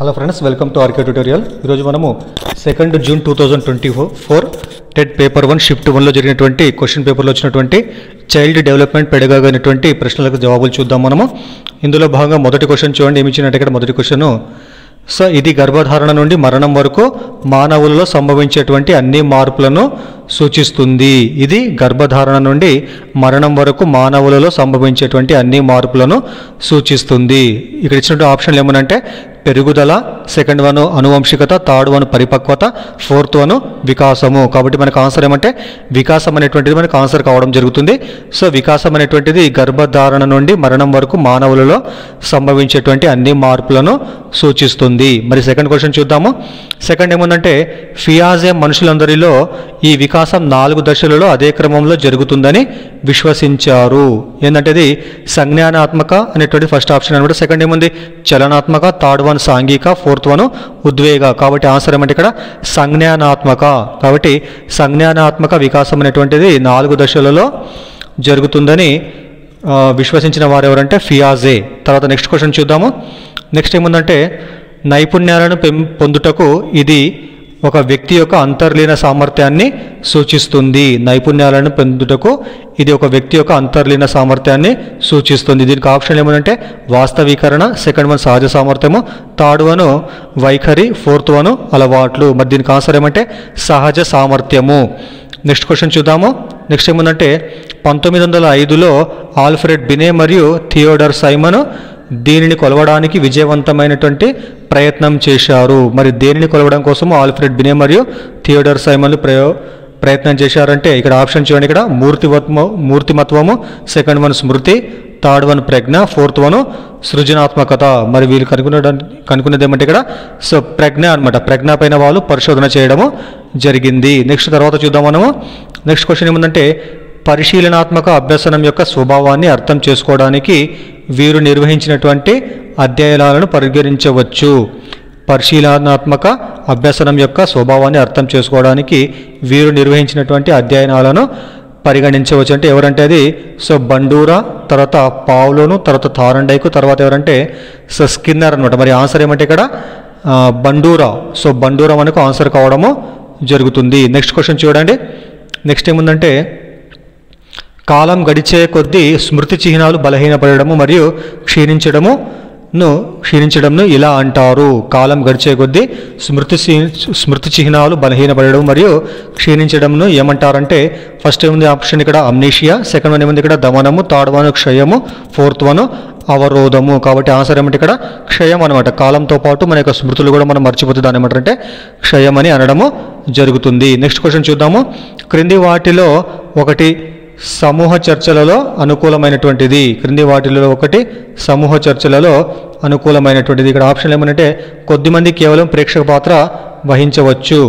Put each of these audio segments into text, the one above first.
Hello friends, welcome to RK tutorial. ఈరోజు మనము 2 June 2024 TET paper 1 shift 1లో జరిగినటువంటి క్వశ్చన్ పేపర్లో వచ్చినటువంటి చైల్డ్ డెవలప్మెంట్ పెడగాగ్ అనేటువంటి ప్రశ్నలకు జవాబులు చూద్దాం. మనము ఇందులో భాగంగా మొదటి క్వశ్చన్ చూడండి. ఏమి ఇచ్చినట్టు ఇక్కడ మొదటి క్వశ్చన్, సో ఇది గర్భధారణ నుండి మరణం వరకు మానవులలో సంభవించేటువంటి అన్ని మార్పులను సూచిస్తుంది. ఇది గర్భధారణ నుండి మరణం వరకు మానవులలో సంభవించేటువంటి అన్ని మార్పులను సూచిస్తుంది. ఇక్కడ ఇచ్చినటువంటి ఆప్షన్లు ఏమనంటే పెరుగుదల, సెకండ్ వన్ అనువంశికత, థర్డ్ వన్ పరిపక్వత, ఫోర్త్ వన్ వికాసము. కాబట్టి మనకు ఆన్సర్ ఏమంటే వికాసం అనేటువంటిది మనకు ఆన్సర్ కావడం జరుగుతుంది. సో వికాసం అనేటువంటిది గర్భధారణ నుండి మరణం వరకు మానవులలో సంభవించేటువంటి అన్ని మార్పులను సూచిస్తుంది. మరి సెకండ్ క్వశ్చన్ చూద్దాము. సెకండ్ ఏముందంటే ఫియాజే మనుషులందరిలో ఈ వికాసం 4 దశలలో అదే క్రమంలో జరుగుతుందని విశ్వసించారు. ఏంటంటే ఇది సంజ్ఞానాత్మక అనేటువంటి ఫస్ట్ ఆప్షన్ అనమాట. సెకండ్ ఏముంది చలనాత్మక, థర్డ్ వన్ సాంఘిక, ఫోర్త్ వన్ ఉద్వేగ. కాబట్టి ఆన్సర్ ఏమంటే ఇక్కడ సంజ్ఞానాత్మక. కాబట్టి సంజ్ఞానాత్మక వికాసం అనేటువంటిది 4 దశలలో జరుగుతుందని విశ్వసించిన వారు ఎవరంటే ఫియాజే. తర్వాత నెక్స్ట్ క్వశ్చన్ చూద్దాము. నెక్స్ట్ ఏముందంటే నైపుణ్యాలను పొందుటకు ఇది ఒక వ్యక్తి యొక్క అంతర్లీన సామర్థ్యాన్ని సూచిస్తుంది. నైపుణ్యాలను పొందుటకు ఇది ఒక వ్యక్తి యొక్క అంతర్లీన సామర్థ్యాన్ని సూచిస్తుంది. దీనికి ఆప్షన్ ఏమంటే వాస్తవీకరణ, సెకండ్ వన్ సహజ సామర్థ్యము, థర్డ్ వన్ వైఖరి, ఫోర్త్ వన్ అలవాట్లు. మరి దీనికి ఆన్సర్ ఏమంటే సహజ సామర్థ్యము. నెక్స్ట్ క్వశ్చన్ చూద్దాము. నెక్స్ట్ ఏముందంటే 1905లో ఆల్ఫ్రెడ్ బినే మరియు థియోడర్ సైమన్ దీనిని కొలవడానికి విజయవంతమైనటువంటి ప్రయత్నం చేశారు. మరి దేనిని కొలవడం కోసం ఆల్ఫ్రెడ్ బినే మరియు థియోడర్ సైమన్లు ప్రయత్నం చేశారంటే ఇక్కడ ఆప్షన్ చూడండి. ఇక్కడ మూర్తిమత్వము, సెకండ్ వన్ స్మృతి, థర్డ్ వన్ ప్రజ్ఞ, ఫోర్త్ వన్ సృజనాత్మకత. మరి వీళ్ళు కనుక్కునేది ఏమంటే ఇక్కడ సో ప్రజ్ఞ అనమాట. ప్రజ్ఞ పైన వాళ్ళు పరిశోధన చేయడము జరిగింది. నెక్స్ట్ తర్వాత చూద్దాం మనము. నెక్స్ట్ క్వశ్చన్ ఏముందంటే పరిశీలనాత్మక అభ్యసనం యొక్క స్వభావాన్ని అర్థం చేసుకోవడానికి వీరు నిర్వహించినటువంటి అధ్యయనాలను పరిగణించవచ్చు. పరిశీలనాత్మక అభ్యసనం యొక్క స్వభావాన్ని అర్థం చేసుకోవడానికి వీరు నిర్వహించినటువంటి అధ్యయనాలను పరిగణించవచ్చు. అంటే ఎవరంటే అది సో బండూరా, తర్వాత పావ్లోను, తర్వాత థారండైక్, తర్వాత ఎవరంటే సో స్కిన్నర్ అనమాట. మరి ఆన్సర్ ఏమంటే ఇక్కడ బండూరా. సో బండూరా మనకు ఆన్సర్ కావడము జరుగుతుంది. నెక్స్ట్ క్వశ్చన్ చూడండి. నెక్స్ట్ ఏముందంటే కాలం గడిచే కొద్దీ స్మృతి చిహ్నాలు బలహీనపడము మరియు క్షీణించడంను ఇలా అంటారు. కాలం గడిచే కొద్దీ స్మృతి చిహ్నాలు బలహీనపడడం మరియు క్షీణించడంను ఏమంటారంటే ఫస్ట్ ఏముంది ఆప్షన్ ఇక్కడ అమ్నీషియా, సెకండ్ వన్ ఏముంది ఇక్కడ దమనము, థర్డ్ వన్ క్షయము, ఫోర్త్ వన్ అవరోధము. కాబట్టి ఆన్సర్ ఏమంటే ఇక్కడ క్షయం అనమాట. కాలంతో పాటు మన యొక్క స్మృతులు కూడా మనం మర్చిపోతే దాని ఏమంటారంటే క్షయం అని అనడము జరుగుతుంది. నెక్స్ట్ క్వశ్చన్ చూద్దాము. క్రింది వాటిలో ఒకటి సమూహ చర్చలలో అనుకూలమైనటువంటిది. క్రింది వాటిలో ఒకటి సమూహ చర్చలలో అనుకూలమైనటువంటిది. ఇక్కడ ఆప్షన్ ఏమంటే కొద్దిమంది కేవలం ప్రేక్షక పాత్ర వహించవచ్చు.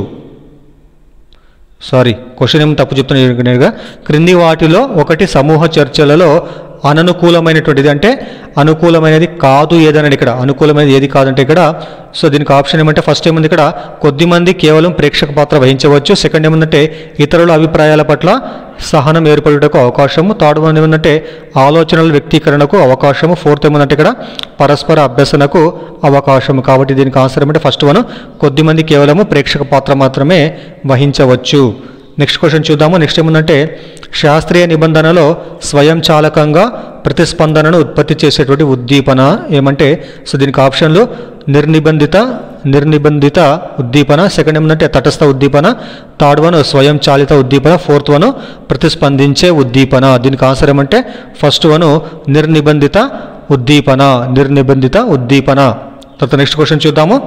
క్వశ్చన్ ఏమో తప్పు చెప్తున్నా. క్రింది వాటిలో ఒకటి సమూహ చర్చలలో అననుకూలమైనటువంటిది. అంటే అనుకూలమైనది కాదు ఏదనండి. ఇక్కడ అనుకూలమైనది ఏది కాదంటే ఇక్కడ సో దీనికి ఆప్షన్ ఏమంటే ఫస్ట్ ఏముంది ఇక్కడ కొద్దిమంది కేవలం ప్రేక్షక పాత్ర వహించవచ్చు. సెకండ్ ఏముందంటే ఇతరుల అభిప్రాయాల పట్ల సహనం ఏర్పడుటకు అవకాశము, థర్డ్ వన్ ఏముందంటే ఆలోచనల వ్యక్తీకరణకు అవకాశము, ఫోర్త్ ఏముందంటే ఇక్కడ పరస్పర అభ్యసనకు అవకాశము. కాబట్టి దీనికి ఆన్సర్ ఏమంటే ఫస్ట్ వన్ కొద్దిమంది కేవలము ప్రేక్షక పాత్ర మాత్రమే వహించవచ్చు. నెక్స్ట్ క్వశ్చన్ చూద్దాము. నెక్స్ట్ ఏముందంటే శాస్త్రీయ నిబంధనలో స్వయంచాలకంగా ప్రతిస్పందనను ఉత్పత్తి చేసేటువంటి ఉద్దీపన ఏమంటే సో దీనికి ఆప్షన్లు నిర్నిబంధిత ఉద్దీపన, సెకండ్ ఏమంటే తటస్థ ఉద్దీపన, థర్డ్ వన్ స్వయంచాలిత ఉద్దీపన, ఫోర్త్ వన్ ప్రతిస్పందించే ఉద్దీపన. దీనికి ఆన్సర్ ఏమంటే ఫస్ట్ వన్ నిర్నిబంధిత ఉద్దీపన. తర్వాత నెక్స్ట్ క్వశ్చన్ చూద్దాము.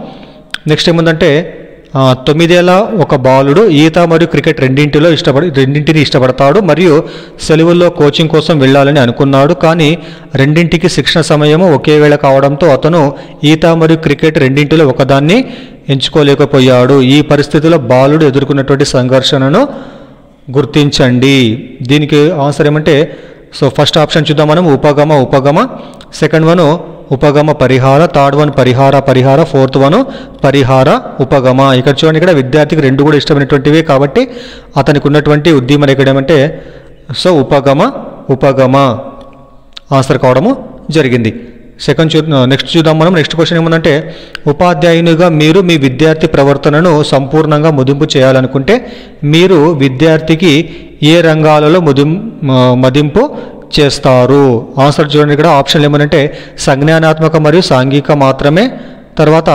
నెక్స్ట్ ఏముందంటే 9 ఏళ్ల ఒక బాలుడు ఈత మరియు క్రికెట్ రెండింటిని ఇష్టపడతాడు మరియు సెలవుల్లో కోచింగ్ కోసం వెళ్ళాలని అనుకున్నాడు. కానీ రెండింటికి శిక్షణ సమయము ఒకే వేళ కావడంతో అతను ఈత మరియు క్రికెట్ రెండింటిలో ఒకదాన్ని ఎంచుకోలేకపోయాడు. ఈ పరిస్థితిలో బాలుడు ఎదుర్కొన్నటువంటి సంఘర్షణను గుర్తించండి. దీనికి ఆన్సర్ ఏమంటే సో ఫస్ట్ ఆప్షన్ చూద్దాం మనం ఉపగమ, సెకండ్ వన్ ఉపగమ పరిహార, థర్డ్ వన్ పరిహార, ఫోర్త్ వన్ పరిహార ఉపగమ. ఇక్కడ చూడండి, ఇక్కడ విద్యార్థికి రెండు కూడా ఇష్టమైనటువంటివి కాబట్టి అతనికి ఉన్నటువంటి ఉద్దీపన ఇక్కడ ఏమంటే సో ఉపగమ ఆన్సర్ కావడము జరిగింది. నెక్స్ట్ చూద్దాం మనం. నెక్స్ట్ క్వశ్చన్ ఏముందంటే, ఉపాధ్యాయునిగా మీరు మీ విద్యార్థి ప్రవర్తనను సంపూర్ణంగా మదింపు చేయాలనుకుంటే మీరు విద్యార్థికి ఏ రంగాలలో మదింపు చేస్తారు? ఆన్సర్ చూడండి. ఇక్కడ ఆప్షన్లు ఏమనంటే సంజ్ఞానాత్మక మరియు సాంఘిక మాత్రమే, తర్వాత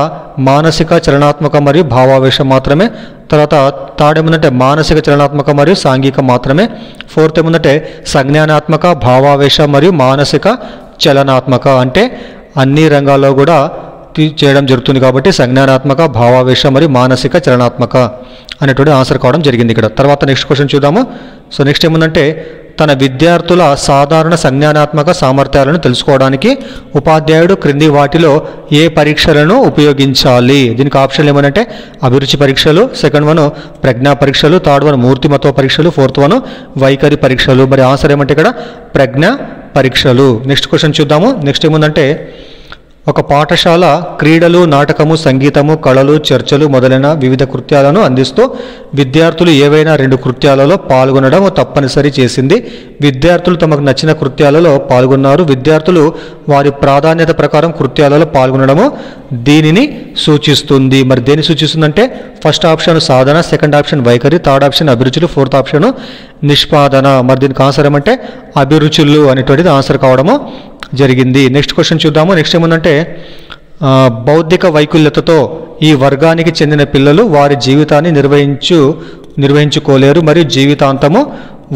మానసిక చలనాత్మక మరియు భావావేశం మాత్రమే, తర్వాత థర్డ్ ఏముందంటే మానసిక చలనాత్మక మరియు సాంఘిక మాత్రమే, ఫోర్త్ ఏముందంటే సంజ్ఞానాత్మక భావావేశ మరియు మానసిక చలనాత్మక, అంటే అన్ని రంగాల్లో కూడా చేయడం జరుగుతుంది కాబట్టి సంజ్ఞానాత్మక భావావేశ మరియు మానసిక చలనాత్మక అనేటువంటి ఆన్సర్ కావడం జరిగింది ఇక్కడ. తర్వాత నెక్స్ట్ క్వశ్చన్ చూద్దాము. నెక్స్ట్ ఏముందంటే తన విద్యార్థుల సాధారణ సంజ్ఞానాత్మక సామర్థ్యాలను తెలుసుకోవడానికి ఉపాధ్యాయుడు క్రింది వాటిలో ఏ పరీక్షలను ఉపయోగించాలి? దీనికి ఆప్షన్లు ఏమనంటే అభిరుచి పరీక్షలు, సెకండ్ వన్ ప్రజ్ఞా పరీక్షలు, థర్డ్ వన్ మూర్తిమత్వ పరీక్షలు, ఫోర్త్ వన్ వైఖరి పరీక్షలు. మరి ఆన్సర్ ఏమంటే ఇక్కడ ప్రజ్ఞా పరీక్షలు. నెక్స్ట్ క్వశ్చన్ చూద్దాము. నెక్స్ట్ ఏముందంటే ఒక పాఠశాల క్రీడలు, నాటకము, సంగీతము, కళలు, చర్చలు మొదలైన వివిధ కృత్యాలను అందిస్తూ విద్యార్థులు ఏవైనా 2 కృత్యాలలో పాల్గొనడం తప్పనిసరి చేసింది. విద్యార్థులు తమకు నచ్చిన కృత్యాలలో పాల్గొన్నారు. విద్యార్థులు వారి ప్రాధాన్యత ప్రకారం కృత్యాలలో పాల్గొనడము దీనిని సూచిస్తుంది. మరి దేని సూచిస్తుందంటే ఫస్ట్ ఆప్షన్ సాధన, సెకండ్ ఆప్షన్ వైఖరి, థర్డ్ ఆప్షన్ అభిరుచులు, ఫోర్త్ ఆప్షన్ నిష్పాదన. మరి దీనికి ఆన్సర్ ఏమంటే అభిరుచులు అనేటువంటిది ఆన్సర్ కావడము జరిగింది. నెక్స్ట్ క్వశ్చన్ చూద్దాము. నెక్స్ట్ ఏముందంటే బౌద్ధిక వైకల్యతతో ఈ వర్గానికి చెందిన పిల్లలు వారి జీవితాన్ని నిర్వహించుకోలేరు మరియు జీవితాంతము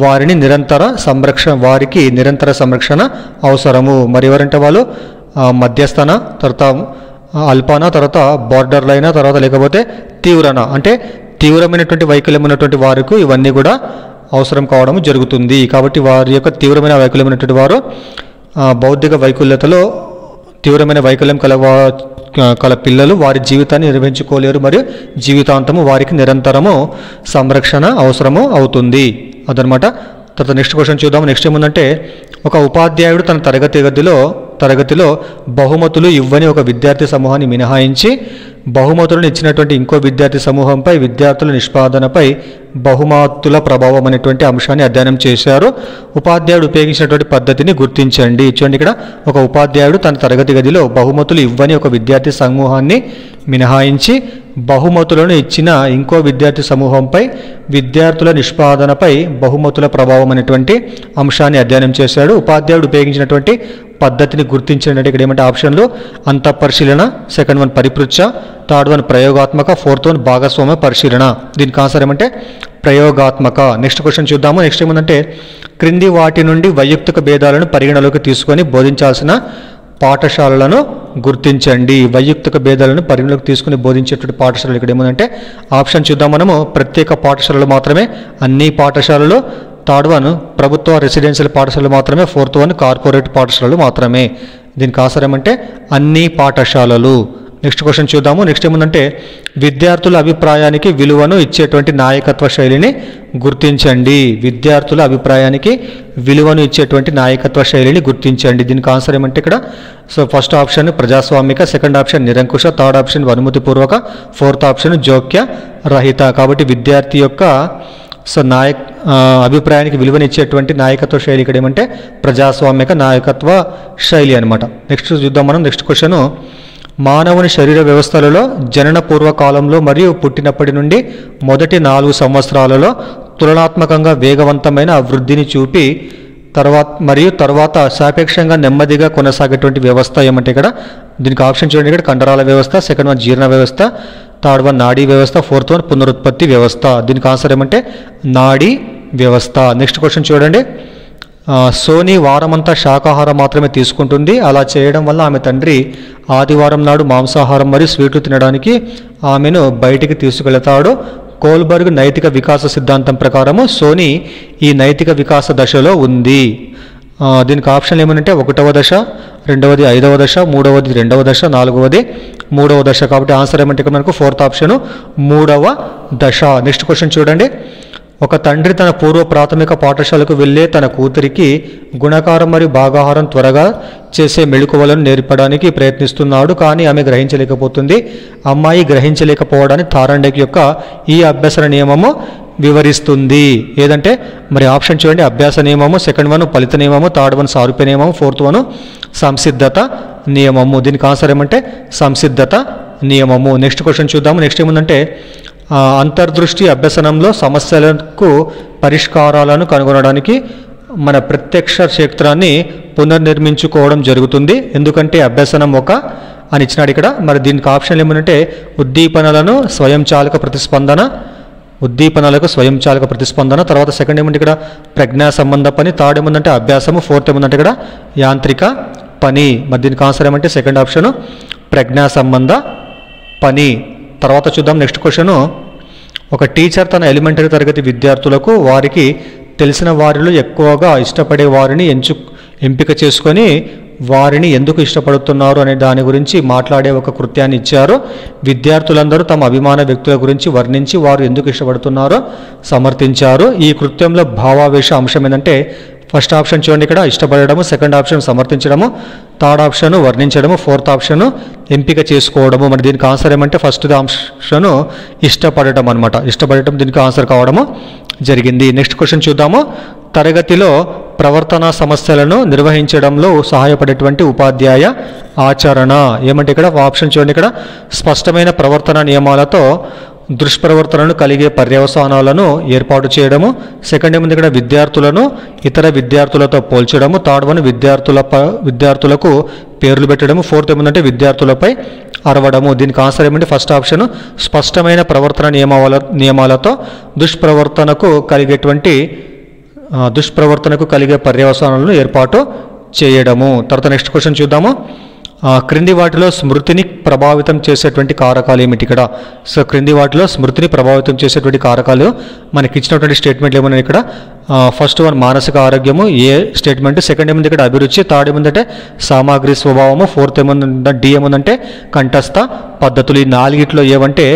వారికి నిరంతర సంరక్షణ అవసరము. మరి ఎవరంటే వాళ్ళు మధ్యస్థన, తర్వాత అల్పన, తర్వాత బార్డర్ లైన్, తర్వాత లేకపోతే తీవ్రన, అంటే తీవ్రమైనటువంటి వైకల్యం ఉన్నటువంటి వారికి ఇవన్నీ కూడా అవసరం కావడం జరుగుతుంది. కాబట్టి వారి యొక్క తీవ్రమైన వైకల్యమైనటువంటి వారు బౌద్ధిక వైకల్యతలో తీవ్రమైన వైకల్యం కల పిల్లలు వారి జీవితాన్ని నిర్వహించుకోలేరు మరియు జీవితాంతము వారికి నిరంతరము సంరక్షణ అవసరము అవుతుంది అదనమాట. తర్వాత నెక్స్ట్ క్వశ్చన్ చూద్దాం. నెక్స్ట్ ఏముందంటే ఒక ఉపాధ్యాయుడు తన తరగతిలో బహుమతులు ఇవ్వని ఒక విద్యార్థి సమూహాన్ని మినహాయించి బహుమతులను ఇచ్చినటువంటి ఇంకో విద్యార్థి సమూహంపై విద్యార్థుల నిష్పాదనపై బహుమతుల ప్రభావం అనేటువంటి అంశాన్ని అధ్యయనం చేశారు. ఉపాధ్యాయుడు ఉపయోగించినటువంటి పద్ధతిని గుర్తించండి. చూడండి, ఇక్కడ ఒక ఉపాధ్యాయుడు తన తరగతి గదిలో బహుమతులు ఇవ్వని ఒక విద్యార్థి సమూహాన్ని మినహాయించి బహుమతులను ఇచ్చిన ఇంకో విద్యార్థి సమూహంపై విద్యార్థుల నిష్పాదనపై బహుమతుల ప్రభావం అనేటువంటి అంశాన్ని అధ్యయనం చేశాడు. ఉపాధ్యాయుడు ఉపయోగించినటువంటి పద్ధతిని గుర్తించండి. ఇక్కడ ఏమంటే ఆప్షన్లు అంతఃపరిశీలన, సెకండ్ వన్ పరిపృచ్ఛ, థర్డ్ వన్ ప్రయోగాత్మక, ఫోర్త్ వన్ భాగస్వామ్య పరిశీలన. దీనికి ఆన్సర్ ఏమంటే ప్రయోగాత్మక. నెక్స్ట్ క్వశ్చన్ చూద్దాము. నెక్స్ట్ ఏమంటే క్రింది వాటి నుండి వైయక్తిక భేదాలను పరిగణలోకి తీసుకొని బోధించాల్సిన పాఠశాలలను గుర్తించండి. వైయక్తిక భేదాలను పరిగణలోకి తీసుకుని బోధించేటువంటి పాఠశాలలు ఇక్కడ ఏమంటే ఆప్షన్ చూద్దాం మనము. ప్రత్యేక పాఠశాలలు మాత్రమే, అన్ని పాఠశాలలు, థర్డ్ వన్ ప్రభుత్వ రెసిడెన్షియల్ పాఠశాలలు మాత్రమే, ఫోర్త్ వన్ కార్పొరేట్ పాఠశాలలు మాత్రమే. దీనికి ఆన్సర్ ఏమంటే అన్ని పాఠశాలలు. నెక్స్ట్ క్వశ్చన్ చూద్దాము. నెక్స్ట్ ఏముందంటే విద్యార్థుల అభిప్రాయానికి విలువను ఇచ్చేటువంటి నాయకత్వ శైలిని గుర్తించండి. విద్యార్థుల అభిప్రాయానికి విలువను ఇచ్చేటువంటి నాయకత్వ శైలిని గుర్తించండి. దీనికి ఆన్సర్ ఏమంటే ఇక్కడ ఫస్ట్ ఆప్షన్ ప్రజాస్వామిక, సెకండ్ ఆప్షన్ నిరంకుశ, థర్డ్ ఆప్షన్ అనుమతిపూర్వక, ఫోర్త్ ఆప్షన్ జోక్య రహిత. కాబట్టి విద్యార్థి యొక్క అభిప్రాయానికి విలువనిచ్చేటువంటి నాయకత్వ శైలి ఇక్కడ ఏమంటే ప్రజాస్వామిక నాయకత్వ శైలి అనమాట. నెక్స్ట్ చూద్దాం మనం. నెక్స్ట్ క్వశ్చన్ మానవుని శరీర వ్యవస్థలలో జనన పూర్వకాలంలో మరియు పుట్టినప్పటి నుండి మొదటి 4 సంవత్సరాలలో తులనాత్మకంగా వేగవంతమైన వృద్ధిని చూపి తర్వాత సాపేక్షంగా నెమ్మదిగా కొనసాగేటువంటి వ్యవస్థ ఏమంటే ఇక్కడ దీనికి ఆప్షన్ చూడండి. ఇక్కడ కండరాల వ్యవస్థ, సెకండ్ వన్ జీర్ణ వ్యవస్థ, థర్డ్ వన్ నాడీ వ్యవస్థ, ఫోర్త్ వన్ పునరుత్పత్తి వ్యవస్థ. దీనికి ఆన్సర్ ఏమంటే నాడీ వ్యవస్థ. నెక్స్ట్ క్వశ్చన్ చూడండి. సోనీ వారమంతా శాకాహారం మాత్రమే తీసుకుంటుంది. అలా చేయడం వల్ల ఆమె తండ్రి ఆదివారం నాడు మాంసాహారం మరియు స్వీట్లు తినడానికి ఆమెను బయటికి తీసుకెళ్తాడు. కోల్బర్గ్ నైతిక వికాస సిద్ధాంతం ప్రకారము సోనీ ఈ నైతిక వికాస దశలో ఉంది. దీనికి ఆప్షన్లు ఏమనంటే 1వ దశ, 2వది 5వ దశ, 3వది 2వ దశ, 4వది 3వ దశ. కాబట్టి ఆన్సర్ ఏమంటే మనకు ఫోర్త్ ఆప్షన్ 3వ దశ. నెక్స్ట్ క్వశ్చన్ చూడండి. ఒక తండ్రి తన పూర్వ ప్రాథమిక పాఠశాలకు వెళ్ళే తన కూతురికి గుణకారం మరియు భాగాహారం త్వరగా చేసే మెళకువలను నేర్పడానికి ప్రయత్నిస్తున్నాడు. కానీ ఆమె గ్రహించలేకపోతుంది. అమ్మాయి గ్రహించలేకపోవడాన్ని థారండేక్ యొక్క ఈ అభ్యసన నియమము వివరిస్తుంది. ఏదంటే మరి ఆప్షన్ చూడండి, అభ్యాస నియమము, సెకండ్ వన్ ఫలిత నియమము, థర్డ్ వన్ సారూప్య నియమము, ఫోర్త్ వన్ సంసిద్ధత నియమము. దీనికి ఆన్సర్ ఏమంటే సంసిద్ధత నియమము. నెక్స్ట్ క్వశ్చన్ చూద్దాము. నెక్స్ట్ ఏముందంటే అంతర్దృష్టి అభ్యసనంలో సమస్యలకు పరిష్కారాలను కనుగొనడానికి మన ప్రత్యక్ష క్షేత్రాన్ని పునర్నిర్మించుకోవడం జరుగుతుంది. ఎందుకంటే అభ్యసనం ఒక అని ఇచ్చినాడు ఇక్కడ. మరి దీనికి ఆప్షన్లు ఏమంటే ఉద్దీపనలకు స్వయంచాలక ప్రతిస్పందన, తర్వాత సెకండ్ ఏమంటే ఇక్కడ ప్రజ్ఞా సంబంధ పని, థర్డ్ ఏముందంటే అభ్యాసము, ఫోర్త్ ఏముందంటే ఇక్కడ యాంత్రిక పని. మరి దీనికి ఆన్సర్ ఏమంటే సెకండ్ ఆప్షన్ ప్రజ్ఞా సంబంధ పని. తర్వాత చూద్దాం నెక్స్ట్ క్వశ్చన్. ఒక టీచర్ తన ఎలిమెంటరీ తరగతి విద్యార్థులకు వారికి తెలిసిన వారిలో ఎక్కువగా ఇష్టపడే వారిని ఎంపిక చేసుకొని వారిని ఎందుకు ఇష్టపడుతున్నారు అనే దాని గురించి మాట్లాడే ఒక కృత్యాన్ని ఇచ్చారు. విద్యార్థులందరూ తమ అభిమాన వ్యక్తుల గురించి వర్ణించి వారు ఎందుకు ఇష్టపడుతున్నారో సమర్థించారు. ఈ కృత్యంలో భావావేశ అంశం ఏంటంటే ఫస్ట్ ఆప్షన్ చూడండి, ఇక్కడ ఇష్టపడము, సెకండ్ ఆప్షన్ సమర్థించడము, థర్డ్ ఆప్షన్ వర్ణించడము, ఫోర్త్ ఆప్షన్ ఎంపిక చేసుకోవడము. మరి దీనికి ఆన్సర్ ఏమంటే ఫస్ట్ ఆప్షన్ ఇష్టపడటం అనమాట. ఇష్టపడటం దీనికి ఆన్సర్ కావడము జరిగింది. నెక్స్ట్ క్వశ్చన్ చూద్దాము. తరగతిలో ప్రవర్తన సమస్యలను నిర్వహించడంలో సహాయపడేటువంటి ఉపాధ్యాయ ఆచరణ ఏమంటే ఇక్కడ ఆప్షన్ చూడండి, ఇక్కడ స్పష్టమైన ప్రవర్తన నియమాలతో దుష్ప్రవర్తనను కలిగే పర్యవసానాలను ఏర్పాటు చేయడము, సెకండ్ ఏముంది ఇక్కడ విద్యార్థులను ఇతర విద్యార్థులతో పోల్చడము, థర్డ్ వన్ విద్యార్థులకు పేర్లు పెట్టడము, ఫోర్త్ ఏముందంటే విద్యార్థులపై అరవడము. దీనికి ఆన్సర్ ఏమంటే ఫస్ట్ ఆప్షన్ స్పష్టమైన ప్రవర్తన నియమాలతో దుష్ప్రవర్తనకు కలిగే పర్యవసానాలను ఏర్పాటు చేయడము. తర్వాత నెక్స్ట్ క్వశ్చన్ చూద్దాము. క్రింది వాటిలో స్మృతిని ప్రభావితం చేసేటువంటి కారకాలు ఏమిటి ఇక్కడ? సో క్రింది వాటిలో స్మృతిని ప్రభావితం చేసేటువంటి కారకాలు మనకి ఇచ్చినటువంటి స్టేట్మెంట్లు ఏమన్నా ఇక్కడ ఫస్ట్ వన్ మానసిక ఆరోగ్యము ఏ స్టేట్మెంట్, సెకండ్ ఏముంది ఇక్కడ అభిరుచి, థర్డ్ ఏముందంటే సామాగ్రి స్వభావము, ఫోర్త్ ఏముందంటే డి ఏముందంటే కంఠస్థ పద్ధతులు. ఈ నాలుగిట్లో ఏమంటే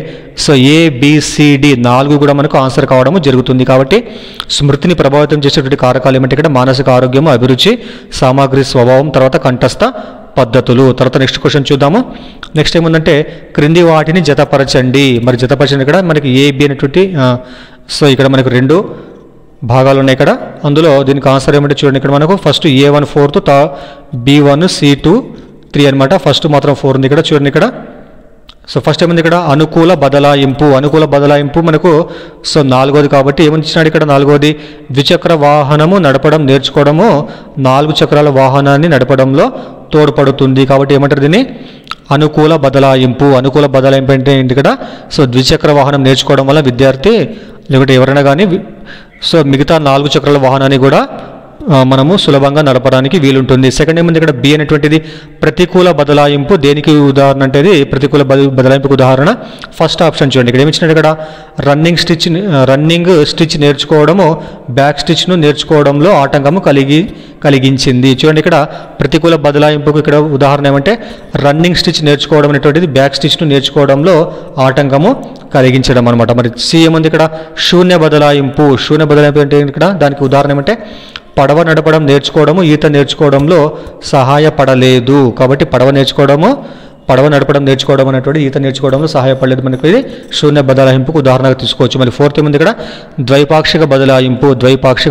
సో ABCD 4 కూడా మనకు ఆన్సర్ కావడము జరుగుతుంది. కాబట్టి స్మృతిని ప్రభావితం చేసేటువంటి కారకాలు ఏమంటే ఇక్కడ మానసిక ఆరోగ్యము, అభిరుచి, సామాగ్రి స్వభావం, తర్వాత కంఠస్థ పద్ధతులు. తర్వాత నెక్స్ట్ క్వశ్చన్ చూద్దాము. నెక్స్ట్ ఏముందంటే క్రింది వాటిని జతపరచండి. మరి జతపరచండి ఇక్కడ మనకి AB అనేటువంటి సో ఇక్కడ మనకు 2 భాగాలు ఉన్నాయి ఇక్కడ. అందులో దీనికి ఆన్సర్ ఏమంటే చూడండి, ఇక్కడ మనకు first A1 4th, B1 C2 3 అనమాట. ఫస్ట్ మాత్రం 4 ఉంది ఇక్కడ చూడండి ఇక్కడ. సో ఫస్ట్ ఏముంది ఇక్కడ అనుకూల బదలాయింపు మనకు సో 4వది కాబట్టి ఏమని ఇచ్చినాడు ఇక్కడ 4వది ద్విచక్ర వాహనము నడపడం నేర్చుకోవడము 4 చక్రాల వాహనాన్ని నడపడంలో తోడ్పడుతుంది. కాబట్టి ఏమంటారు దీన్ని అనుకూల బదలాయింపు అంటే ఏంటి ఇక్కడ సో ద్విచక్ర వాహనం నేర్చుకోవడం వల్ల విద్యార్థి లేకపోతే ఎవరైనా కానీ సో మిగతా 4 చక్రాల వాహనాన్ని కూడా మనము సులభంగా నడపడానికి వీలుంటుంది. సెకండ్ ఏముంది ఇక్కడ బి అనేటువంటిది ప్రతికూల బదలాయింపు దేనికి ఉదాహరణ అంటే ప్రతికూల బదలాయింపుకు ఉదాహరణ ఫస్ట్ ఆప్షన్ చూడండి. ఇక్కడ ఏమిచ్చినట్టు ఇక్కడ రన్నింగ్ స్టిచ్ నేర్చుకోవడము బ్యాక్ స్టిచ్ను నేర్చుకోవడంలో ఆటంకము కలిగించింది. చూడండి ఇక్కడ ప్రతికూల బదలాయింపుకు ఇక్కడ ఉదాహరణ ఏమంటే రన్నింగ్ స్టిచ్ నేర్చుకోవడం అనేటువంటిది బ్యాక్ స్టిచ్ను నేర్చుకోవడంలో ఆటంకము కలిగించడం అనమాట. మరి సి ఏముంది ఇక్కడ శూన్య బదలాయింపు అంటే ఇక్కడ దానికి ఉదాహరణ ఏమంటే పడవ నడపడం నేర్చుకోవడము ఈత నేర్చుకోవడంలో సహాయపడలేదు. కాబట్టి పడవ నడపడం నేర్చుకోవడం అనేటువంటి ఈత నేర్చుకోవడంలో సహాయపడలేదు. మనకు ఇది శూన్య బదలాయింపుకు ఉదాహరణగా తీసుకోవచ్చు. మరి ఫోర్త్ ఏముంది ఇక్కడ ద్వైపాక్షిక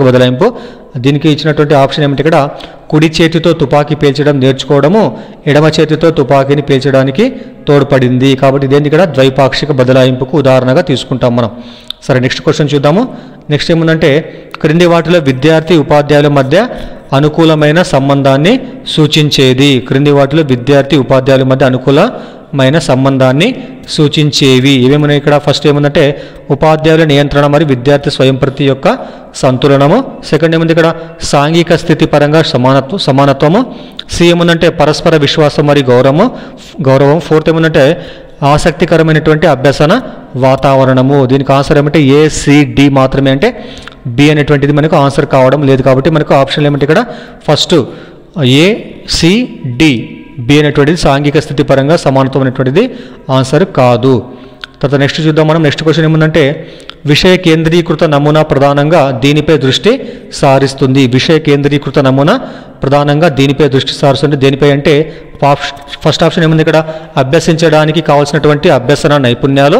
బదలాయింపు దీనికి ఇచ్చినటువంటి ఆప్షన్ ఏమిటి ఇక్కడ కుడి చేతితో తుపాకీ పేల్చడం నేర్చుకోవడము ఎడమ చేతితో తుపాకీని పేల్చడానికి తోడ్పడింది. కాబట్టి ఇదేంటి ఇక్కడ ద్వైపాక్షిక బదలాయింపుకు ఉదాహరణగా తీసుకుంటాం మనం. సరే నెక్స్ట్ క్వశ్చన్ చూద్దాము. నెక్స్ట్ ఏముందంటే క్రింది వాటిలో విద్యార్థి ఉపాధ్యాయుల మధ్య అనుకూలమైన సంబంధాన్ని సూచించేది. క్రింది వాటిలో విద్యార్థి ఉపాధ్యాయుల మధ్య అనుకూలమైన సంబంధాన్ని సూచించేవి ఏమేమున్నాయి ఇక్కడ ఫస్ట్ ఏముందంటే ఉపాధ్యాయుల నియంత్రణ మరియు విద్యార్థి స్వయం ప్రతి యొక్క సంతులనము. సెకండ్ ఏముంది ఇక్కడ సాంఘిక స్థితి పరంగా సమానత్వము. సి ఏముందంటే పరస్పర విశ్వాసం మరియు గౌరవం. ఫోర్త్ ఏముందంటే ఆసక్తికరమైనటువంటి అభ్యసన వాతావరణము. దీనికి ఆన్సర్ ఏమంటే ACD మాత్రమే, అంటే బి అనేటువంటిది మనకు ఆన్సర్ కావడం లేదు. కాబట్టి మనకు ఆప్షన్ ఏమంటే ఇక్కడ ఫస్ట్ ACD బి అనేటువంటిది సాంఘిక స్థితి పరంగా సమానత్వం అనేటువంటిది ఆన్సర్ కాదు. తర్వాత నెక్స్ట్ చూద్దాం మనం. నెక్స్ట్ క్వశ్చన్ ఏముందంటే విషయ కేంద్రీకృత నమూనా ప్రధానంగా దీనిపై దృష్టి సారిస్తుంది. విషయ కేంద్రీకృత నమూనా ప్రధానంగా దీనిపై దృష్టి సారిస్తుంది. దేనిపై అంటే ఫస్ట్ ఆప్షన్ ఏముంది ఇక్కడ, అభ్యసించడానికి కావాల్సినటువంటి అభ్యసన నైపుణ్యాలు.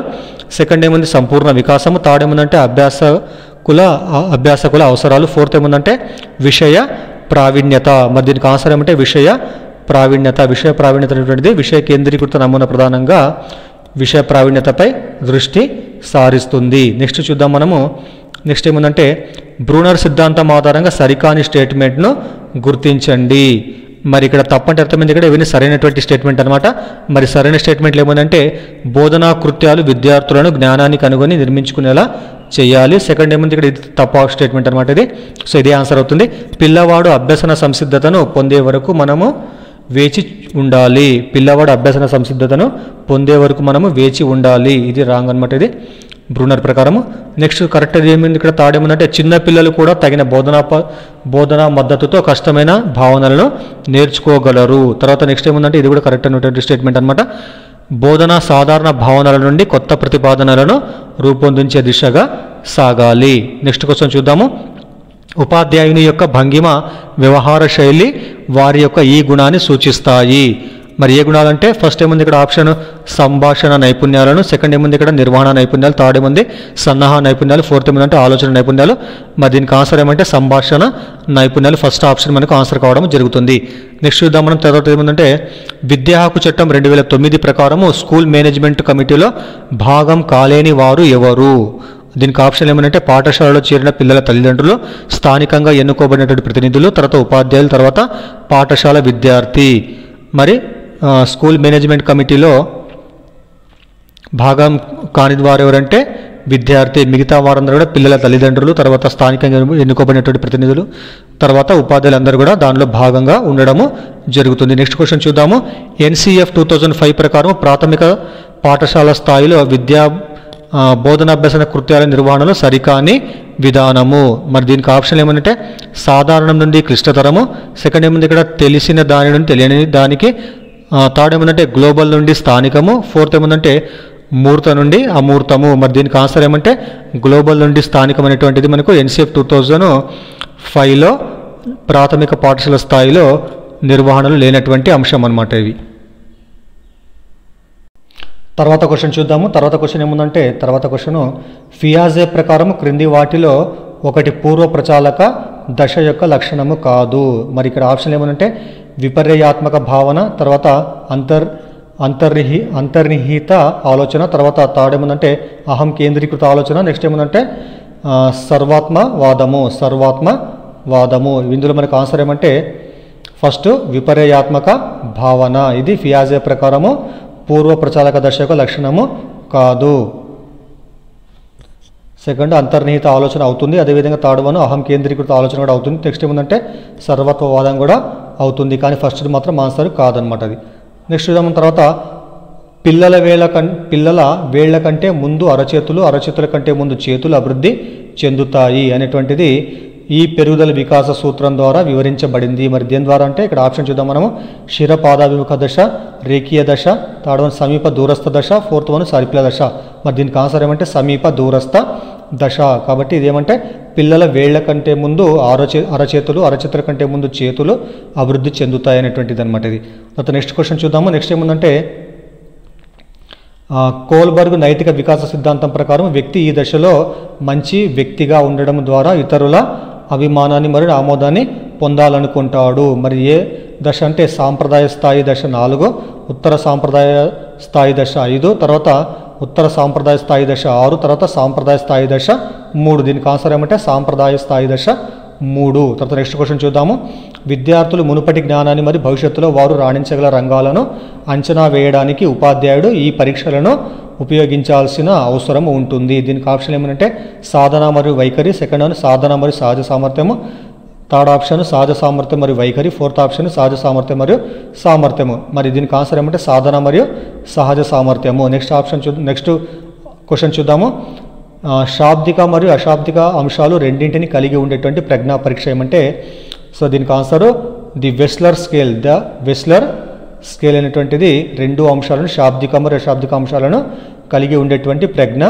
సెకండ్ ఏముంది, సంపూర్ణ వికాసము. థర్డ్ ఏముందంటే అభ్యాసకుల అవసరాలు. ఫోర్త్ ఏముందంటే విషయ ప్రావీణ్యత. మరి దీనికి ఆన్సర్ ఏమంటే విషయ ప్రావీణ్యత. విషయ ప్రావీణ్యత అనేటువంటిది విషయ కేంద్రీకృత నమూనా ప్రధానంగా విషయ ప్రావీణ్యతపై దృష్టి సారిస్తుంది. నెక్స్ట్ చూద్దాం మనము. నెక్స్ట్ ఏముందంటే బ్రూనర్ సిద్ధాంతం ఆధారంగా సరికాని స్టేట్మెంట్ను గుర్తించండి. మరి ఇక్కడ తప్పంటే అర్థమైంది, ఇక్కడ ఇవన్నీ సరైనటువంటి స్టేట్మెంట్ అనమాట. మరి సరైన స్టేట్మెంట్లు ఏముందంటే బోధనా కృత్యాలు విద్యార్థులను జ్ఞానాన్ని కనుగొని నిర్మించుకునేలా చేయాలి. సెకండ్ ఏముంది, ఇక్కడ ఇది తప్ప స్టేట్మెంట్ అనమాట ఇది. సో ఇదే ఆన్సర్ అవుతుంది. పిల్లవాడు అభ్యసన సంసిద్ధతను పొందే వరకు మనము వేచి ఉండాలి. పిల్లవాడు అభ్యసన సంసిద్ధతను పొందే వరకు మనము వేచి ఉండాలి. ఇది రాంగ్ అనమాట ఇది బ్రూనర్ ప్రకారము. నెక్స్ట్ కరెక్ట్ ఏమింది, ఇక్కడ థర్డ్ ఏముందంటే చిన్న పిల్లలు కూడా తగిన బోధనా మద్దతుతో కష్టమైన భావనలను నేర్చుకోగలరు. తర్వాత నెక్స్ట్ ఏముందంటే ఇది కూడా కరెక్ట్ అయినటువంటి స్టేట్మెంట్ అనమాట. బోధన సాధారణ భావనల నుండి కొత్త ప్రతిపాదనలను రూపొందించే దిశగా సాగాలి. నెక్స్ట్ క్వశ్చన్ చూద్దాము. ఉపాధ్యాయుని యొక్క భంగిమ, వ్యవహార శైలి వారి యొక్క ఈ గుణాన్ని సూచిస్తాయి. మరి ఏ గుణాలంటే ఫస్ట్ ఏముంది ఇక్కడ ఆప్షన్ సంభాషణ నైపుణ్యాలను, సెకండ్ ఏముంది ఇక్కడ నిర్వహణ నైపుణ్యాలు, థర్డ్ ఏముంది సన్నాహ నైపుణ్యాలు, ఫోర్త్ ఏముందంటే ఆలోచన నైపుణ్యాలు. మరి దీనికి ఆన్సర్ ఏమంటే సంభాషణ నైపుణ్యాలు. ఫస్ట్ ఆప్షన్ మనకు ఆన్సర్ కావడం జరుగుతుంది. నెక్స్ట్ చూద్దాం మనం. తర్వాత ఏముందంటే విద్యా హక్కు చట్టం 2009 ప్రకారము స్కూల్ మేనేజ్మెంట్ కమిటీలో భాగం కాలేని వారు ఎవరు? దీనికి ఆప్షన్ ఏమంటే పాఠశాలలో చేరిన పిల్లల తల్లిదండ్రులు, స్థానికంగా ఎన్నుకోబడినటువంటి ప్రతినిధులు, తర్వాత ఉపాధ్యాయులు, తర్వాత పాఠశాల విద్యార్థి. మరి స్కూల్ మేనేజ్మెంట్ కమిటీలో భాగం కాని వారు ఎవరంటే విద్యార్థి. మిగతా వారందరూ కూడా పిల్లల తల్లిదండ్రులు, తర్వాత స్థానికంగా ఎన్నుకోబడినటువంటి ప్రతినిధులు, తర్వాత ఉపాధ్యాయులు అందరూ కూడా దానిలో భాగంగా ఉండడము జరుగుతుంది. నెక్స్ట్ క్వశ్చన్ చూద్దాము. NCF 2005 ప్రకారం ప్రాథమిక పాఠశాల స్థాయిలో బోధనాభ్యసన కృత్యాల నిర్వహణలో సరికాని విధానము. మరి దీనికి ఆప్షన్ ఏమంటే సాధారణం నుండి క్లిష్టతరము, సెకండ్ ఏముంది ఇక్కడ తెలిసిన దాని నుండి తెలియని దానికి, థర్డ్ ఏముందంటే గ్లోబల్ నుండి స్థానికము, ఫోర్త్ ఏముందంటే మూర్త నుండి అమూర్తము. మరి దీనికి ఆన్సర్ ఏమంటే గ్లోబల్ నుండి స్థానికం అనేటువంటిది మనకు NCF 2005లో ప్రాథమిక పాఠశాల స్థాయిలో నిర్వహణలు లేనటువంటి అంశం అన్నమాట ఇవి. తర్వాత క్వశ్చన్ చూద్దాము. తర్వాత క్వశ్చన్ ఏముందంటే తర్వాత క్వశ్చన్ ఫియాజే ప్రకారం క్రింది వాటిలో ఒకటి పూర్వ ప్రచాలక దశ యొక్క లక్షణము కాదు. మరి ఇక్కడ ఆప్షన్ ఏమంటే విపర్యాత్మక భావన, తర్వాత అంతర్నిహిత ఆలోచన, తర్వాత థర్డ్ ఏముందంటే అహం కేంద్రీకృత ఆలోచన, నెక్స్ట్ ఏముందంటే సర్వాత్మవాదము. ఇందులో మనకు ఆన్సర్ ఏమంటే ఫస్ట్ విపర్యాత్మక భావన. ఇది ఫియాజే ప్రకారము పూర్వ ప్రచాలక దశ యొక్క లక్షణము కాదు. సెకండ్ అంతర్నిహిత ఆలోచన అవుతుంది. అదేవిధంగా థర్డ్ వన్ అహం కేంద్రీకృత ఆలోచన కూడా అవుతుంది. నెక్స్ట్ ఏముందంటే సర్వత్వవాదం కూడా అవుతుంది. కానీ ఫస్ట్ మాత్రం ఆన్సర్ కాదనమాట అది. నెక్స్ట్ చూద్దాం. తర్వాత పిల్లల వేళ్ల కంటే ముందు అరచేతుల కంటే ముందు చేతులు అభివృద్ధి చెందుతాయి అనేటువంటిది ఈ పెరుగుదల వికాస సూత్రం ద్వారా వివరించబడింది. మరి దేని ద్వారా అంటే ఇక్కడ ఆప్షన్ చూద్దాం మనము. శిరపాదాభిముఖ దశ, రేఖీయ దశ, థర్డ్ వన్ సమీప దూరస్థ దశ, ఫోర్త్ వన్ సరిపిల దశ. మరి దీనికి ఆన్సర్ ఏమంటే సమీప దూరస్థ దశ. కాబట్టి ఇదేమంటే పిల్లల వేళ్ల కంటే ముందు అరచేతుల కంటే ముందు చేతులు అభివృద్ధి చెందుతాయి అనేటువంటిది అనమాట ఇది. తర్వాత నెక్స్ట్ క్వశ్చన్ చూద్దాము. నెక్స్ట్ ఏముందంటే కోల్బర్గ్ నైతిక వికాస సిద్ధాంతం ప్రకారం వ్యక్తి ఈ దశలో మంచి వ్యక్తిగా ఉండడం ద్వారా ఇతరుల అభిమానాన్ని మరియు ఆమోదాన్ని పొందాలనుకుంటాడు. మరి ఏ దశ అంటే సాంప్రదాయ స్థాయి దశ 4, ఉత్తర సాంప్రదాయ స్థాయి దశ 5, తర్వాత ఉత్తర సాంప్రదాయ స్థాయి దశ 6, తర్వాత సాంప్రదాయ స్థాయి దశ 3. దీనికి ఆన్సర్ ఏమంటే సాంప్రదాయ స్థాయి దశ 3. తర్వాత నెక్స్ట్ క్వశ్చన్ చూద్దాము. విద్యార్థులు మునుపటి జ్ఞానాన్ని మరియు భవిష్యత్తులో వారు రాణించగల రంగాలను అంచనా వేయడానికి ఉపాధ్యాయుడు ఈ పరీక్షలను ఉపయోగించాల్సిన అవసరం ఉంటుంది. దీనికి ఆప్షన్ ఏమంటే సాధన మరియు వైఖరి, సెకండ్ వన్ సాధన మరియు సహజ సామర్థ్యము, థర్డ్ ఆప్షన్ సహజ సామర్థ్యం మరియు వైఖరి, ఫోర్త్ ఆప్షన్ సహజ సామర్థ్యం మరియు సామర్థ్యము. మరి దీనికి ఆన్సర్ ఏమంటే సాధన మరియు సహజ సామర్థ్యము. నెక్స్ట్ క్వశ్చన్ చూద్దాము. శాబ్దిక మరియు అశాబ్దిక అంశాలు రెండింటిని కలిగి ఉండేటువంటి ప్రజ్ఞా పరీక్ష ఏమంటే సో దీనికి ఆన్సరు ది వెస్లర్ స్కేల్ అనేటువంటిది 2 అంశాలను శాబ్దిక మరియు అశాబ్దిక అంశాలను కలిగి ఉండేటువంటి ప్రజ్ఞ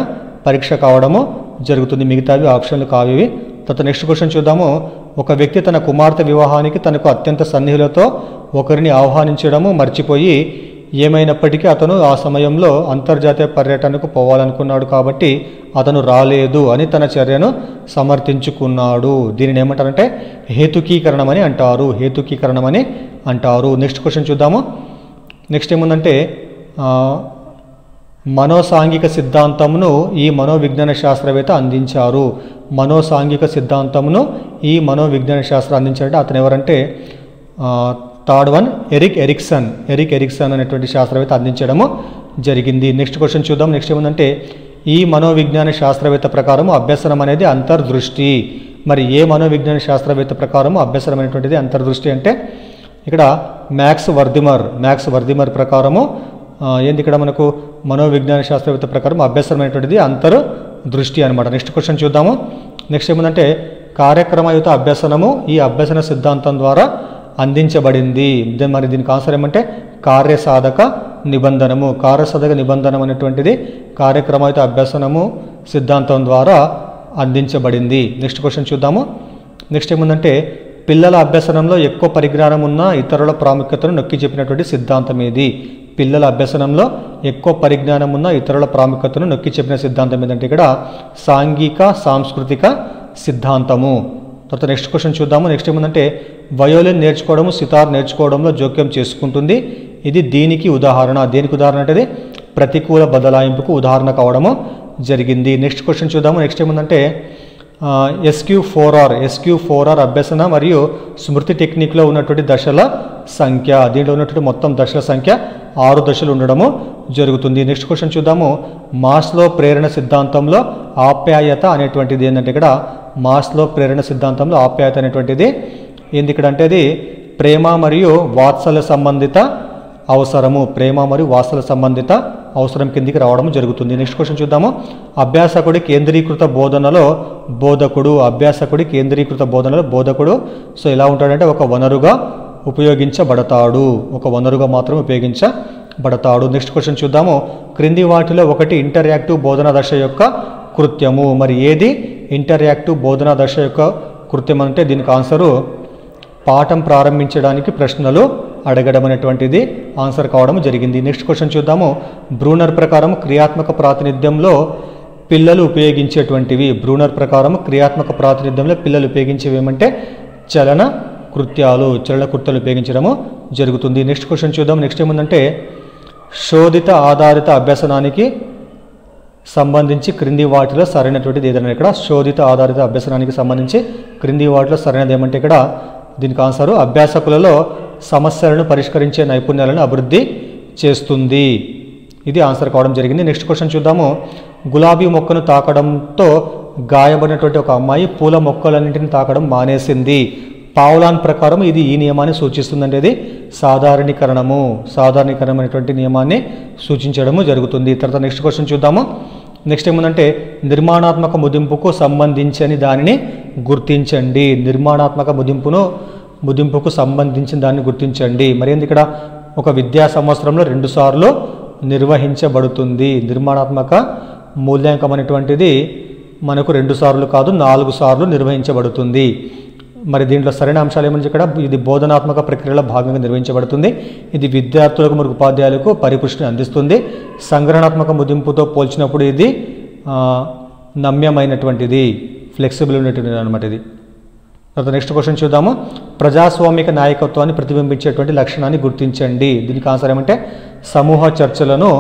పరీక్ష కావడము జరుగుతుంది. మిగతావి ఆప్షన్లు కావి. తర్వాత నెక్స్ట్ క్వశ్చన్ చూద్దాము. ఒక వ్యక్తి తన కుమార్తె వివాహానికి తనకు అత్యంత సన్నిహితులతో ఒకరిని ఆహ్వానించడము మర్చిపోయి ఏమైనప్పటికీ అతను ఆ సమయంలో అంతర్జాతీయ పర్యటనకు పోవాలనుకున్నాడు కాబట్టి అతను రాలేదు అని తన చర్యను సమర్థించుకున్నాడు. దీనిని ఏమంటారంటే హేతుకీకరణమని అంటారు. హేతుకీకరణమని అంటారు. నెక్స్ట్ క్వశ్చన్ చూద్దాము. నెక్స్ట్ ఏముందంటే మనోసాంఘిక సిద్ధాంతమును ఈ మనోవిజ్ఞాన శాస్త్రవేత్త అందించారు. మనోసాంఘిక సిద్ధాంతమును ఈ మనోవిజ్ఞాన శాస్త్రం అందించారంటే అతను ఎవరంటే థర్డ్ వన్ ఎరిక్ ఎరిక్సన్ అనేటువంటి శాస్త్రవేత్త అందించడము జరిగింది. నెక్స్ట్ క్వశ్చన్ చూద్దాం. నెక్స్ట్ ఏముందంటే ఈ మనోవిజ్ఞాన శాస్త్రవేత్త ప్రకారం అభ్యసనం అనేది అంతర్దృష్టి. మరి ఏ మనోవిజ్ఞాన శాస్త్రవేత్త ప్రకారం అభ్యసనం అనేటువంటిది అంతర్దృష్టి అంటే ఇక్కడ మ్యాక్స్ వర్దిమర్ ప్రకారము ఏంది ఇక్కడ మనకు మనోవిజ్ఞాన శాస్త్రవేత్త ప్రకారం అభ్యసనం అనేటువంటిది అంతర్దృష్టి అనమాట. నెక్స్ట్ క్వశ్చన్ చూద్దాము. నెక్స్ట్ ఏముందంటే కార్యక్రమయుత అభ్యసనము ఈ అభ్యసన సిద్ధాంతం ద్వారా అందించబడింది. మరి దీనికి ఆన్సర్ ఏమంటే కార్యసాధక నిబంధనం అనేటువంటిది కార్యక్రమయుత అభ్యసనము సిద్ధాంతం ద్వారా అందించబడింది. నెక్స్ట్ క్వశ్చన్ చూద్దాము. నెక్స్ట్ ఏముందంటే పిల్లల అభ్యసనంలో ఎక్కువ పరిజ్ఞానం ఉన్న ఇతరుల ప్రాముఖ్యతను నొక్కి చెప్పినటువంటి సిద్ధాంతం ఏది? పిల్లల అభ్యసనంలో ఎక్కువ పరిజ్ఞానం ఉన్న ఇతరుల ప్రాముఖ్యతను నొక్కి చెప్పిన సిద్ధాంతం ఏంటంటే ఇక్కడ సాంఘిక సాంస్కృతిక సిద్ధాంతము. తర్వాత నెక్స్ట్ క్వశ్చన్ చూద్దాము. నెక్స్ట్ ఏముందంటే వయోలిన్ నేర్చుకోవడము సితార్ నేర్చుకోవడంలో జోక్యం చేసుకుంటుంది. ఇది దీనికి ఉదాహరణ. దేనికి ఉదాహరణ అంటే ప్రతికూల బదలాయింపుకు ఉదాహరణ కావడము జరిగింది. నెక్స్ట్ క్వశ్చన్ చూద్దాము. నెక్స్ట్ ఏముందంటే SQ4R అభ్యసన మరియు స్మృతి టెక్నిక్లో ఉన్నటువంటి దశల సంఖ్య. దీంట్లో ఉన్నటువంటి మొత్తం దశల సంఖ్య 6 దశలు ఉండడము జరుగుతుంది. నెక్స్ట్ క్వశ్చన్ చూద్దాము. మాస్లో ప్రేరణ సిద్ధాంతంలో ఆప్యాయత అనేటువంటిది ఏంటంటే ఇక్కడ మాస్లో ప్రేరణ సిద్ధాంతంలో ఆప్యాయత అనేటువంటిది ఏంది ఇక్కడ అంటే అది ప్రేమ మరియు వాత్సల్య సంబంధిత అవసరం కిందికి రావడం జరుగుతుంది. నెక్స్ట్ క్వశ్చన్ చూద్దాము. అభ్యాసకుడి కేంద్రీకృత బోధనలో బోధకుడు సో ఎలా ఉంటాడంటే ఒక వనరుగా మాత్రం ఉపయోగించబడతాడు. నెక్స్ట్ క్వశ్చన్ చూద్దాము. క్రింది వాటిలో ఒకటి ఇంటర్యాక్టివ్ బోధనా దశ యొక్క కృత్యము. మరి ఏది ఇంటర్యాక్టివ్ బోధనా దశ యొక్క కృత్యం అంటే దీనికి ఆన్సరు పాఠం ప్రారంభించడానికి ప్రశ్నలు అడగడం అనేటువంటిది ఆన్సర్ కావడం జరిగింది. నెక్స్ట్ క్వశ్చన్ చూద్దాము. బ్రూనర్ ప్రకారం క్రియాత్మక ప్రాతినిధ్యంలో పిల్లలు ఉపయోగించేటువంటివి ఏమంటే చలన కృత్యాలు ఉపయోగించడము జరుగుతుంది. నెక్స్ట్ క్వశ్చన్ చూద్దాం. నెక్స్ట్ ఏముందంటే శోధిత ఆధారిత అభ్యసనానికి సంబంధించి క్రింది వాటిలో సరైనటువంటిది ఏదైనా ఇక్కడ శోధిత ఆధారిత అభ్యసనానికి సంబంధించి క్రింది వాటిలో సరైనది ఏమంటే ఇక్కడ దీనికి ఆన్సరు అభ్యాసకులలో సమస్యలను పరిష్కరించే నైపుణ్యాలను అభివృద్ధి చేస్తుంది. ఇది ఆన్సర్ కావడం జరిగింది. నెక్స్ట్ క్వశ్చన్ చూద్దాము. గులాబీ మొక్కను తాకడంతో గాయపడినటువంటి ఒక అమ్మాయి పూల మొక్కలన్నింటిని తాకడం మానేసింది. పావులాన్ ప్రకారం ఇది ఈ నియమాన్ని సూచిస్తుందంటే ఇది సాధారణీకరణం అనేటువంటి నియమాన్ని సూచించడము జరుగుతుంది. తర్వాత నెక్స్ట్ క్వశ్చన్ చూద్దాము. నెక్స్ట్ ఏముందంటే నిర్మాణాత్మక ముగింపుకు సంబంధించని దానిని గుర్తించండి. ముగింపుకు సంబంధించిన దాన్ని గుర్తించండి. మరి ఇక్కడ ఒక విద్యా సంవత్సరంలో 2 సార్లు నిర్వహించబడుతుంది. నిర్మాణాత్మక మూల్యాంకనం అనేటువంటిది మనకు 2 సార్లు కాదు 4 సార్లు నిర్వహించబడుతుంది. మరి దీంట్లో సరైన అంశాలు ఏమని ఇక్కడ ఇది బోధనాత్మక ప్రక్రియలో భాగంగా నిర్వహించబడుతుంది. ఇది విద్యార్థులకు మరియు ఉపాధ్యాయులకు పరిపుష్టిని అందిస్తుంది. సంగ్రహణాత్మక ముగింపుతో పోల్చినప్పుడు ఇది నమ్యమైనటువంటిది, ఫ్లెక్సిబుల్ ఉన్నటువంటిది అనమాట ఇది. తర్వాత నెక్స్ట్ క్వశ్చన్ చూద్దాము. ప్రజాస్వామిక నాయకత్వాన్ని ప్రతిబింబించేటువంటి లక్షణాన్ని గుర్తించండి. దీనికి ఆన్సర్ ఏమంటే సమూహ చర్చలను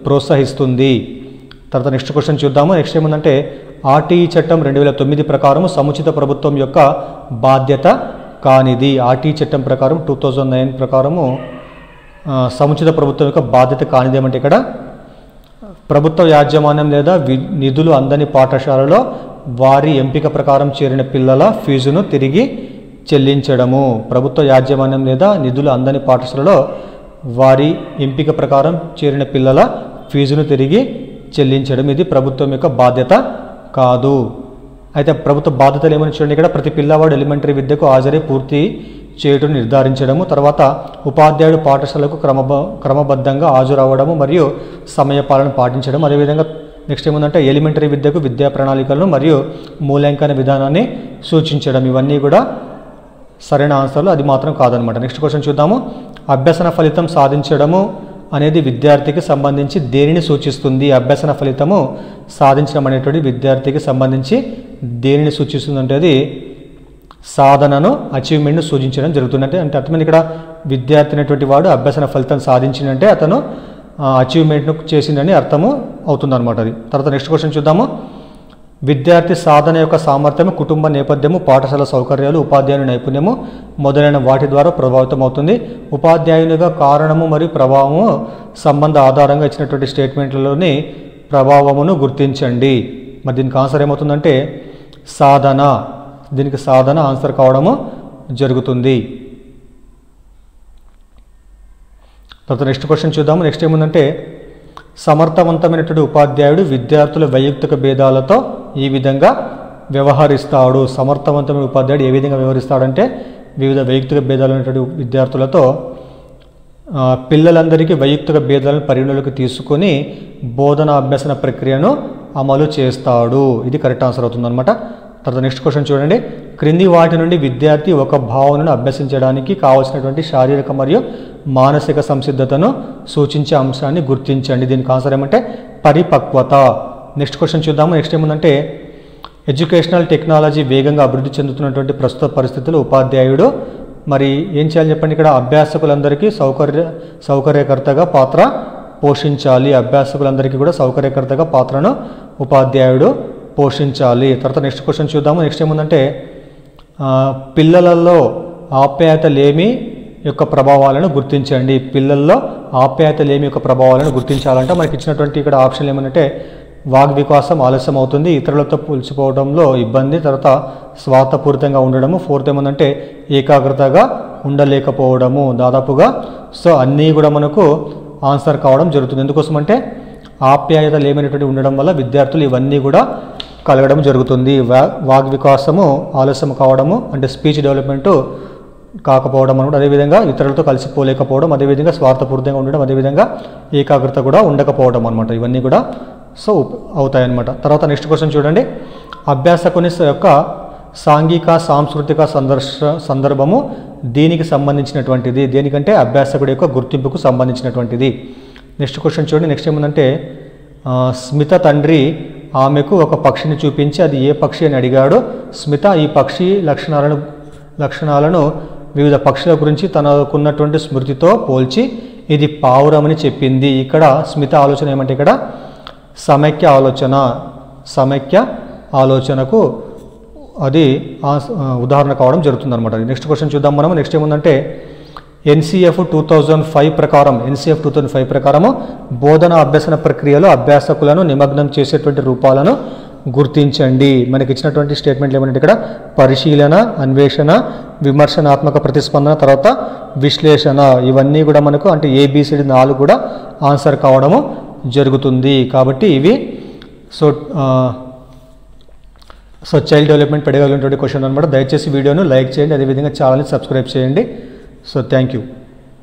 ప్రోత్సహిస్తుంది. తర్వాత నెక్స్ట్ క్వశ్చన్ చూద్దాము. నెక్స్ట్ ఏముందంటే ఆర్టీఈ చట్టం 2009 ప్రకారం సముచిత ప్రభుత్వం యొక్క బాధ్యత కానిది. ఆర్టీఈ చట్టం ప్రకారం 2009 ప్రకారము సముచిత ప్రభుత్వం యొక్క బాధ్యత కానిది ఏమంటే ఇక్కడ ప్రభుత్వ యాజమాన్యం లేదా నిధులు అందని పాఠశాలలో వారి ఎంపిక ప్రకారం చేరిన పిల్లల ఫీజును తిరిగి చెల్లించడము. ప్రభుత్వ యాజమాన్యం లేదా నిధులు అందని పాఠశాలలో వారి ఎంపిక ప్రకారం చేరిన పిల్లల ఫీజును తిరిగి చెల్లించడం ఇది ప్రభుత్వం యొక్క బాధ్యత కాదు. అయితే ప్రభుత్వ బాధ్యతలు ఏమని చూడండి ఇక్కడ ప్రతి పిల్లవాడు ఎలిమెంటరీ విద్యకు హాజరై పూర్తి చేయటం నిర్ధారించడము, తర్వాత ఉపాధ్యాయుడు పాఠశాలకు క్రమబద్ధంగా హాజరవ్వడము మరియు సమయపాలన పాటించడం, అదేవిధంగా నెక్స్ట్ ఏముందంటే ఎలిమెంటరీ విద్యకు విద్యా ప్రణాళికలను మరియు మూల్యాంకన విధానాన్ని సూచించడం. ఇవన్నీ కూడా సరైన ఆన్సర్లు, అది మాత్రం కాదనమాట. నెక్స్ట్ క్వశ్చన్ చూద్దాము. అభ్యసన ఫలితం సాధించడము అనేది విద్యార్థికి సంబంధించి దేనిని సూచిస్తుంది? అభ్యసన ఫలితము సాధించడం అనేటువంటి విద్యార్థికి సంబంధించి దేనిని సూచిస్తుంది అంటే అది సాధనను, అచీవ్మెంట్ను సూచించడం జరుగుతుంది. అంటే అర్థమైంది ఇక్కడ విద్యార్థి అనేటువంటి వాడు అభ్యసన ఫలితం సాధించిందంటే అతను అచీవ్మెంట్ను చేసిందని అర్థము అవుతుందన్నమాట అది. తర్వాత నెక్స్ట్ క్వశ్చన్ చూద్దాము. విద్యార్థి సాధన యొక్క సామర్థ్యము కుటుంబ నేపథ్యము, పాఠశాల సౌకర్యాలు, ఉపాధ్యాయుని నైపుణ్యము మొదలైన వాటి ద్వారా ప్రభావితం అవుతుంది. ఉపాధ్యాయునిగా కారణము మరియు ప్రభావము సంబంధ ఆధారంగా ఇచ్చినటువంటి స్టేట్మెంట్లలోని ప్రభావమును గుర్తించండి. మరి దీనికి ఆన్సర్ ఏమవుతుందంటే సాధన. దీనికి సాధన ఆన్సర్ కావడము జరుగుతుంది. తర్వాత నెక్స్ట్ క్వశ్చన్ చూద్దాము. నెక్స్ట్ ఏముందంటే సమర్థవంతమైనటువంటి ఉపాధ్యాయుడు విద్యార్థుల వైయక్తిక భేదాలతో ఈ విధంగా వ్యవహరిస్తాడు. సమర్థవంతమైన ఉపాధ్యాయుడు ఏ విధంగా వ్యవహరిస్తాడంటే వివిధ వైయక్తిక భేదాలు ఉన్నటువంటి విద్యార్థులతో పిల్లలందరికీ వైయక్తిక భేదాలను పరిగణలోకి తీసుకొని బోధన అభ్యసన ప్రక్రియను అమలు చేస్తాడు. ఇది కరెక్ట్ ఆన్సర్ అవుతుందన్నమాట. తర్వాత నెక్స్ట్ క్వశ్చన్ చూడండి. క్రింది వాటి నుండి విద్యార్థి ఒక భావనను అభ్యసించడానికి కావాల్సినటువంటి శారీరక మరియు మానసిక సంసిద్ధతను సూచించే అంశాన్ని గుర్తించండి. దీనికి ఆన్సర్ ఏమంటే పరిపక్వత. నెక్స్ట్ క్వశ్చన్ చూద్దాము. నెక్స్ట్ ఏముందంటే ఎడ్యుకేషనల్ టెక్నాలజీ వేగంగా అభివృద్ధి చెందుతున్నటువంటి ప్రస్తుత పరిస్థితుల్లో ఉపాధ్యాయుడు మరి ఏం చేయాలి చెప్పండి. ఇక్కడ అభ్యాసకులందరికీ సౌకర్యకర్తగా పాత్ర పోషించాలి. అభ్యాసకులందరికీ కూడా సౌకర్యకర్తగా పాత్రను ఉపాధ్యాయుడు పోషించాలి. తర్వాత నెక్స్ట్ క్వశ్చన్ చూద్దాము. నెక్స్ట్ ఏముందంటే పిల్లలలో ఆప్యాయత లేమి యొక్క ప్రభావాలను గుర్తించండి. పిల్లల్లో ఆప్యాయత లేమి యొక్క ప్రభావాలను గుర్తించాలంటే మనకి ఇచ్చినటువంటి ఇక్కడ ఆప్షన్ ఏమంటే వాగ్వికాసం ఆలస్యం అవుతుంది, ఇతరులతో పోల్చిపోవడంలో ఇబ్బంది, తర్వాత స్వార్థపూరితంగా ఉండడము, ఫోర్త్ ఏమందంటే ఏకాగ్రతగా ఉండలేకపోవడము. దాదాపుగా సో అన్నీ కూడా మనకు ఆన్సర్ కావడం జరుగుతుంది. ఎందుకోసం అంటే ఆప్యాయత లేమైనటువంటి ఉండడం వల్ల విద్యార్థులు ఇవన్నీ కూడా కలగడం జరుగుతుంది. వాగ్వికాసము ఆలస్యం కావడము అంటే స్పీచ్ డెవలప్మెంట్ కాకపోవడం అనమాట. అదేవిధంగా ఇతరులతో కలిసిపోలేకపోవడం, అదేవిధంగా స్వార్థపూరితంగా ఉండడం, అదేవిధంగా ఏకాగ్రత కూడా ఉండకపోవడం అనమాట. ఇవన్నీ కూడా సో అవుతాయన్నమాట. తర్వాత నెక్స్ట్ క్వశ్చన్ చూడండి. అభ్యాసకుని యొక్క సాంఘిక సాంస్కృతిక సందర్భము దీనికి సంబంధించినటువంటిది. దేనికంటే అభ్యాసకుడి యొక్క గుర్తింపుకు సంబంధించినటువంటిది. నెక్స్ట్ క్వశ్చన్ చూడండి. నెక్స్ట్ ఏముందంటే స్మిత తండ్రి ఆమెకు ఒక పక్షిని చూపించి అది ఏ పక్షి అని అడిగాడు. స్మిత ఈ పక్షి లక్షణాలను వివిధ పక్షుల గురించి తనకున్నటువంటి స్మృతితో పోల్చి ఇది పావురమని చెప్పింది. ఇక్కడ స్మిత ఆలోచన ఏమంటే ఇక్కడ సమైక్య ఆలోచనకు అది ఉదాహరణ కావడం జరుగుతుంది అనమాట. నెక్స్ట్ క్వశ్చన్ చూద్దాం మనం. నెక్స్ట్ ఏముందంటే NCF 2005 ప్రకారము బోధన అభ్యసన ప్రక్రియలో అభ్యాసకులను నిమగ్నం చేసేటువంటి రూపాలను గుర్తించండి. మనకి ఇచ్చినటువంటి స్టేట్మెంట్లు ఏమంటే ఇక్కడ పరిశీలన, అన్వేషణ, విమర్శనాత్మక ప్రతిస్పందన, తర్వాత విశ్లేషణ. ఇవన్నీ కూడా మనకు అంటే ABCD 4 కూడా ఆన్సర్ కావడము జరుగుతుంది. కాబట్టి ఇవి సో చైల్డ్ డెవలప్మెంట్ పెడగాలి క్వశ్చన్ అనమాట. దయచేసి వీడియోను లైక్ చేయండి, అదేవిధంగా ఛానల్ని సబ్స్క్రైబ్ చేయండి. So thank you.